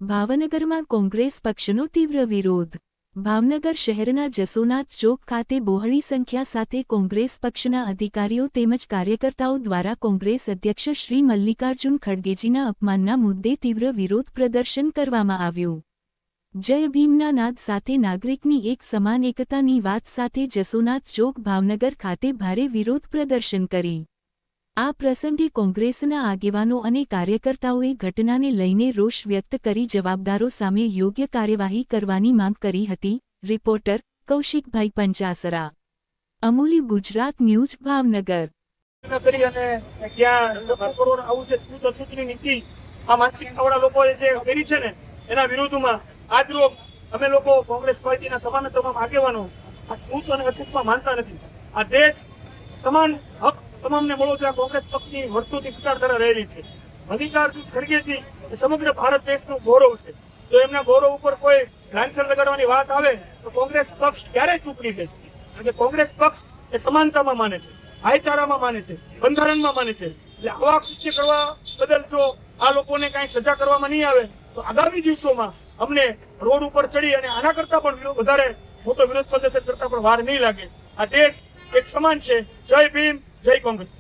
ભાવનગરમાં કોંગ્રેસ પક્ષનો તીવ્ર વિરોધ। ભાવનગર શહેરના જસોનાથ ચોક ખાતે બહોળી સંખ્યા સાથે કોંગ્રેસ પક્ષના અધિકારીઓ તેમજ કાર્યકર્તાઓ દ્વારા કોંગ્રેસ અધ્યક્ષ શ્રી મલ્લિકાર્જુન ખડગેજીના અપમાનના મુદ્દે તીવ્ર વિરોધ પ્રદર્શન કરવામાં આવ્યું। જય ભીમના નાદ સાથે નાગરિકની એક સમાન એકતાની વાત સાથે જસોનાથ ચોક ભાવનગર ખાતે ભારે વિરોધ પ્રદર્શન કરી। આ પ્રસંગે કોંગ્રેસના આગેવાનો અને કાર્યકર્તાઓએ ઘટનાને લઈને રોષ વ્યક્ત કરી જવાબદારો સામે યોગ્ય કાર્યવાહી કરવાની માંગ કરી હતી। રિપોર્ટર કૌશિકભાઈ પંચાસરા, અમૂલ્ય ગુજરાત ન્યૂઝ, ભાવનગર। એના વિરોધમાં આજરોજ અમે લોકો કોંગ્રેસ પાર્ટીના તમામ આગેવાનો આ છૂત અને અછૂતમાં માનતા નથી। આ દેશ સમાન હક તમામને મળો છે। કોંગ્રેસ પક્ષની વર્ષોથી વિચારધારા રહેલી છે। મલ્લિકાર્જુન ખડગેજી એ સમગ્ર ભારત દેશનું ગૌરવ છે। જો એમના ગૌરવ ઉપર કોઈ લાંછન લગાડવાની વાત આવે તો કોંગ્રેસ પક્ષ ક્યારેય ચૂપ નહીં બેસે। કારણ કે કોંગ્રેસ પક્ષ એ સમાનતામાં માને છે, ભાઈચારામાં માને છે, બંધારણમાં માને છે। એટલે આવા કૃત્ય કરવા બદલ જો આ લોકોને કાંઈ સજા કરવામાં નહીં આવે તો આગામી દિવસોમાં અમને રોડ ઉપર ચડી અને આના કરતા પણ વધારે મોટો વિરોધ પ્રદર્શન કરતા પણ વાર નહીં લાગે। આ દેશ એક સમાન છે। જય ભીમ, જય કોંગ્રેસ।